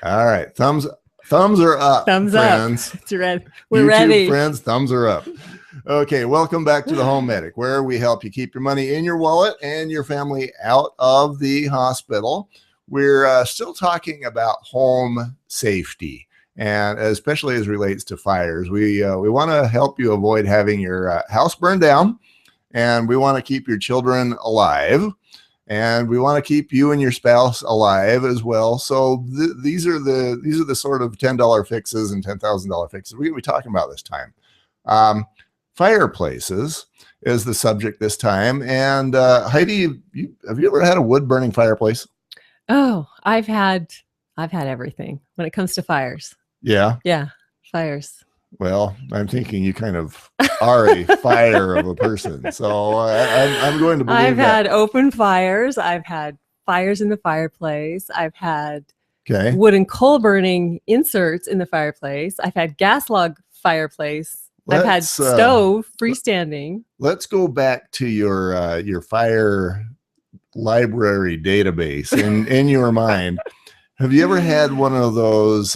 All right. Thumbs are up, Thumbs up. friends. It's red. We're YouTube ready. friends, thumbs are up. Okay, welcome back to the Home Medic, where we help you keep your money in your wallet and your family out of the hospital. We're still talking about home safety, and especially as relates to fires. We want to help you avoid having your house burned down, and we want to keep your children alive. And we want to keep you and your spouse alive as well. So these are the sort of $10 fixes and $10,000 fixes we're talking about this time. Fireplaces is the subject this time. And Heidi, have you ever had a wood burning fireplace? Oh, I've had everything when it comes to fires. Yeah. Yeah, fires. Well, I'm thinking you kind of are a fire of a person. So I'm going to believe I've that. had open fires. I've had fires in the fireplace. I've had Okay. wood and coal burning inserts in the fireplace. I've had gas log fireplace. I've had stove freestanding. Let's go back to your fire library database in your mind. Have you ever had one of those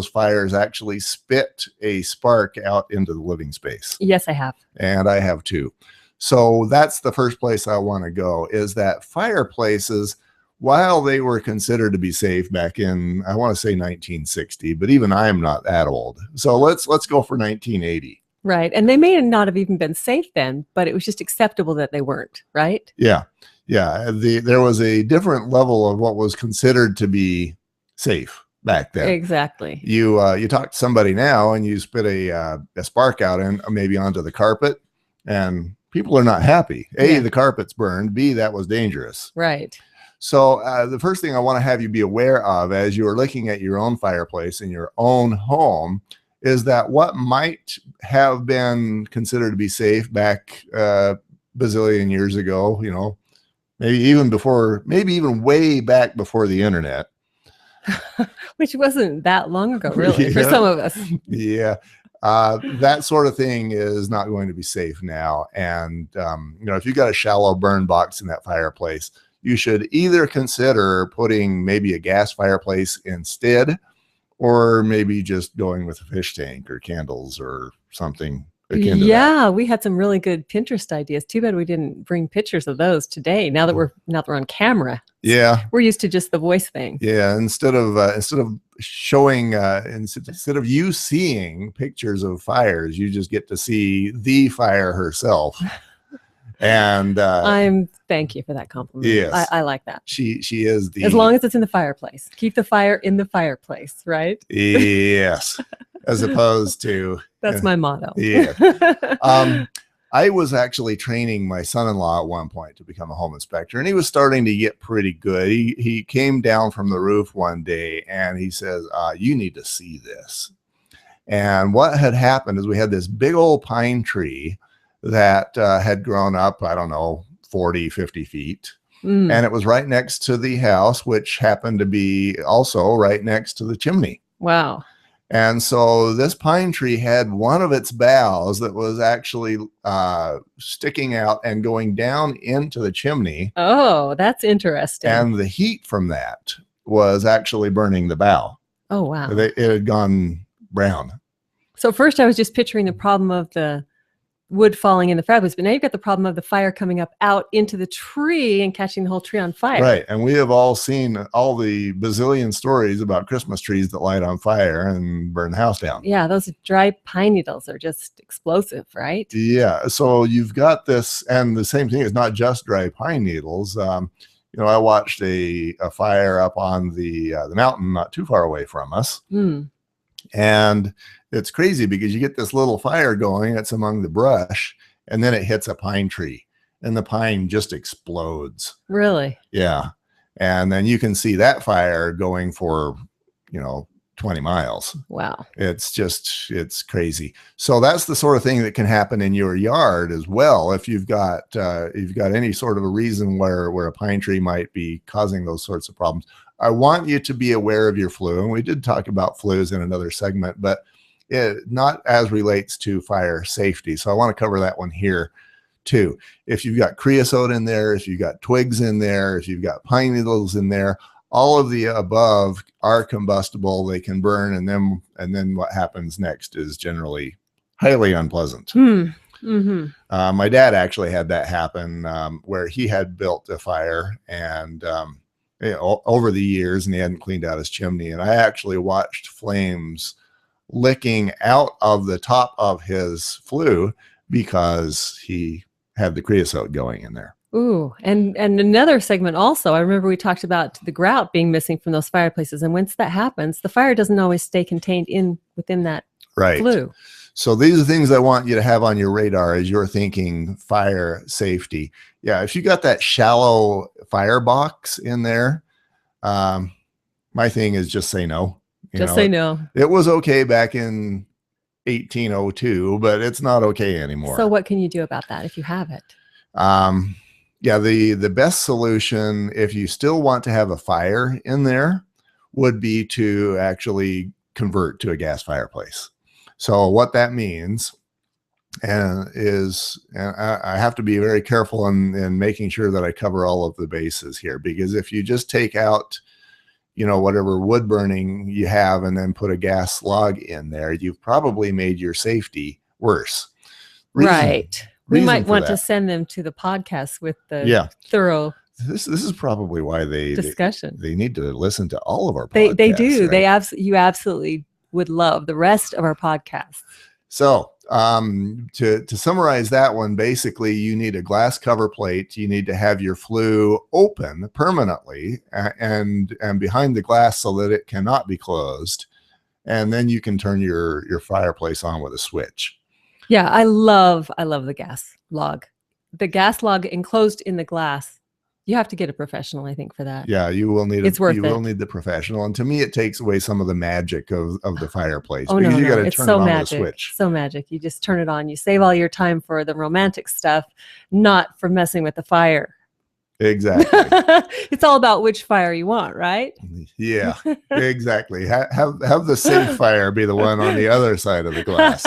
fires actually spit a spark out into the living space? Yes, I have. And I have too. So that's the first place I want to go, is that fireplaces, while they were considered to be safe back in, I want to say 1960, but even I'm not that old. So let's go for 1980. Right. And they may not have even been safe then, but it was just acceptable that they weren't, right? Yeah. Yeah, there was a different level of what was considered to be safe back then. Exactly. You talk to somebody now and you spit a spark out and maybe onto the carpet, and people are not happy. A, the carpet's burned. B, that was dangerous. Right. So the first thing I want to have you be aware of as you are looking at your own fireplace in your own home is that what might have been considered to be safe back bazillion years ago, maybe even way back before the internet. Which wasn't that long ago, really, for some of us. Yeah. That sort of thing is not going to be safe now. And, if you've got a shallow burn box in that fireplace, you should either consider putting maybe a gas fireplace instead, or maybe just going with a fish tank or candles or something. Yeah, we had some really good Pinterest ideas. Too bad we didn't bring pictures of those today. Now that we're on camera. Yeah, we're used to just the voice thing. Yeah, instead of showing, instead of you seeing pictures of fires, you just get to see the fire herself. And thank you for that compliment. Yes, I like that. She is as long as it's in the fireplace. Keep the fire in the fireplace, right? Yes, as opposed to. That's my motto. Yeah. I was actually training my son-in-law at one point to become a home inspector, and he was starting to get pretty good. He came down from the roof one day and he says, you need to see this. And what had happened is we had this big old pine tree that had grown up, I don't know, 40, 50 feet. And it was right next to the house, which happened to be also right next to the chimney. Wow. And so this pine tree had one of its boughs that was actually sticking out and going down into the chimney. Oh, that's interesting. And the heat from that was actually burning the bough. Oh, wow. It had gone brown. So first I was just picturing the problem of the wood falling in the fireplace, but now you've got the problem of the fire coming up out into the tree and catching the whole tree on fire. Right. And we have all seen all the bazillion stories about Christmas trees that light on fire and burn the house down. Yeah, those dry pine needles are just explosive, right? Yeah. So you've got this, and the same thing is not just dry pine needles. I watched a fire up on the mountain not too far away from us. And it's crazy because you get this little fire going, it's among the brush, and then it hits a pine tree and the pine just explodes. Really? Yeah. And then you can see that fire going for, 20 miles. Wow. It's crazy. So that's the sort of thing that can happen in your yard as well. If you've got any sort of a reason where a pine tree might be causing those sorts of problems. I want you to be aware of your flue. And we did talk about flues in another segment, but not as relates to fire safety. So I want to cover that one here too. If you've got creosote in there, if you've got twigs in there, if you've got pine needles in there, all of the above are combustible. They can burn, and then what happens next is generally highly unpleasant. Mm-hmm. My dad actually had that happen, where he had built a fire, and over the years, and he hadn't cleaned out his chimney, and I actually watched flames licking out of the top of his flue because he had the creosote going in there. Ooh, and another segment also, I remember we talked about the grout being missing from those fireplaces. And once that happens, the fire doesn't always stay contained within that flue. So these are things I want you to have on your radar as you're thinking fire safety. Yeah, if you got that shallow firebox in there, my thing is just say no. Say no. It was okay back in 1802, but it's not okay anymore. So what can you do about that if you have it? Yeah, the best solution, if you still want to have a fire in there, would be to actually convert to a gas fireplace. So what that means is I have to be very careful in making sure that I cover all of the bases here, because if you just take out, whatever wood burning you have and then put a gas log in there, you've probably made your safety worse. Right. We might want to send them to the podcast with the thorough. This is probably why discussion. They need to listen to all of our podcasts. They do. Right? You absolutely would love the rest of our podcasts. So to summarize that one, basically you need a glass cover plate. You need to have your flue open permanently and behind the glass so that it cannot be closed. And then you can turn your fireplace on with a switch. Yeah, I love the gas log. The gas log enclosed in the glass. You have to get a professional, I think, for that. Yeah, you will need will need the professional. And to me, it takes away some of the magic of the fireplace. Oh, because no, you got to it's turn so it on magic. with a switch. So magic. You just turn it on. You save all your time for the romantic stuff, not for messing with the fire. Exactly. It's all about which fire you want, right? Yeah, exactly. Have the safe fire be the one on the other side of the glass.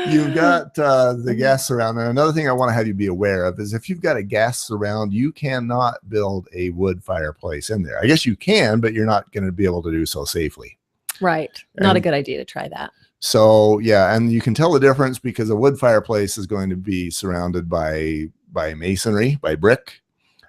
You've got the gas surround. And another thing I want to have you be aware of is if you've got a gas surround, you cannot build a wood fireplace in there. I guess you can, but you're not going to be able to do so safely. Right. Not a good idea to try that. So, yeah, and you can tell the difference because a wood fireplace is going to be surrounded by masonry, by brick,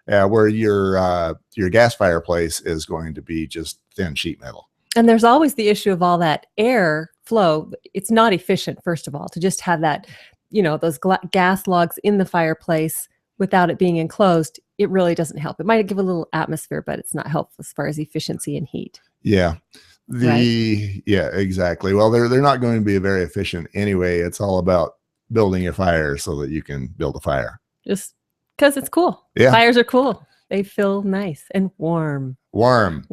where your gas fireplace is going to be just thin sheet metal. And there's always the issue of all that air flow. It's not efficient, first of all, to just have that, those gas logs in the fireplace without it being enclosed. It really doesn't help. It might give a little atmosphere, but it's not helpful as far as efficiency and heat. Yeah. Yeah, exactly. Well, they're not going to be very efficient anyway. It's all about building a fire so that you can build a fire. Just because it's cool. Yeah. Fires are cool. They feel nice and warm. Warm.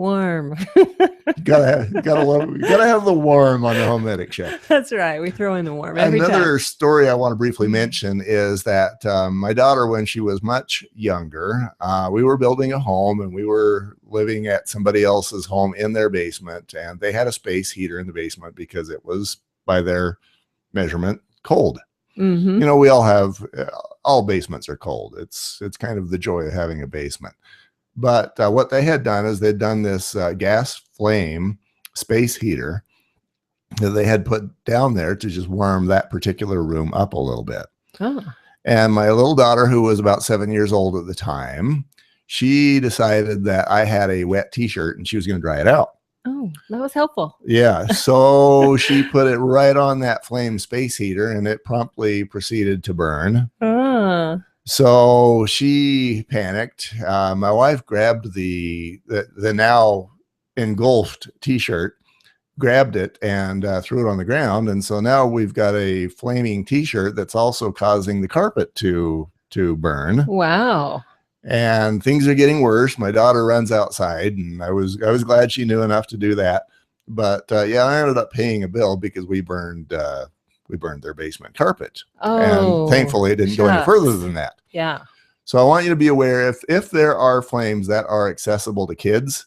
gotta have the warm on the Home Medic Show. That's right. We throw in the warm every Another time. story I want to briefly mention is that my daughter, when she was much younger, we were building a home and we were living at somebody else's home in their basement, and they had a space heater in the basement because it was, by their measurement, cold. Mm-hmm. We all have, all basements are cold. It's kind of the joy of having a basement. But what they had done is they'd done this gas flame space heater that they had put down there to just warm that particular room up a little bit. Oh. And my little daughter, who was about 7 years old at the time, she decided that I had a wet t-shirt and she was going to dry it out. Oh, that was helpful. Yeah. So she put it right on that flame space heater and it promptly proceeded to burn. So she panicked. My wife grabbed the now engulfed t-shirt, grabbed it and threw it on the ground. And so now we've got a flaming t-shirt that's also causing the carpet to burn. Wow. And things are getting worse. My daughter runs outside, and I was glad she knew enough to do that. But yeah, I ended up paying a bill because we burned their basement carpet. Oh, and thankfully it didn't go any further than that. Yeah. So I want you to be aware if there are flames that are accessible to kids,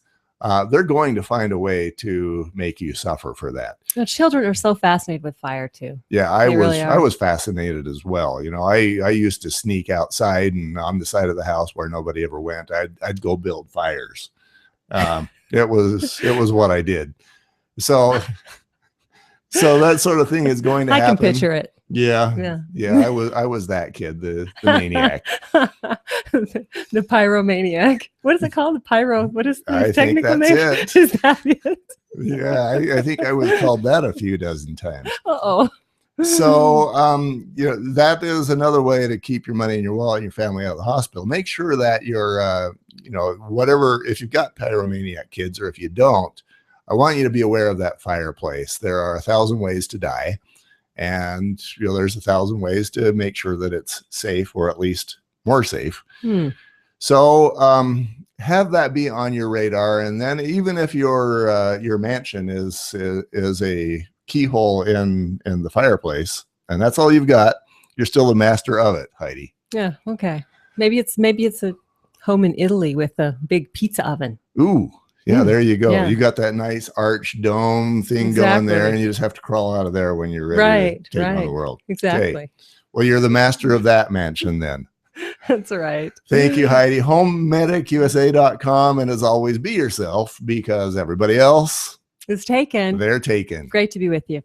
they're going to find a way to make you suffer for that. Now, children are so fascinated with fire too. Yeah, I was fascinated as well. I used to sneak outside and on the side of the house where nobody ever went, I'd go build fires. It was what I did. So that sort of thing is going to I happen. can picture it. Yeah. I was that kid, the maniac. The pyromaniac. What is it called? The pyro. What is the I think technical that's name? it. Is that it? Yeah, I think I was called that a few dozen times. Uh-oh. So, that is another way to keep your money in your wallet and your family out of the hospital. Make sure that you're, whatever, if you've got pyromaniac kids or if you don't, I want you to be aware of that fireplace. There are 1,000 ways to die. And, there's 1,000 ways to make sure that it's safe, or at least more safe. So, have that be on your radar. And then even if your mansion is a keyhole in the fireplace, and that's all you've got, you're still the master of it, Heidi. Yeah. Okay. Maybe it's a home in Italy with a big pizza oven. Ooh. Yeah, there you go. Yeah. You got that nice arch dome thing going there, and you just have to crawl out of there when you're ready to take on the world. Exactly. Okay. Well, you're the master of that mansion then. That's right. Thank you, Heidi. HomeMedicUSA.com. And as always, be yourself, because everybody else is taken. They're taken. Great to be with you.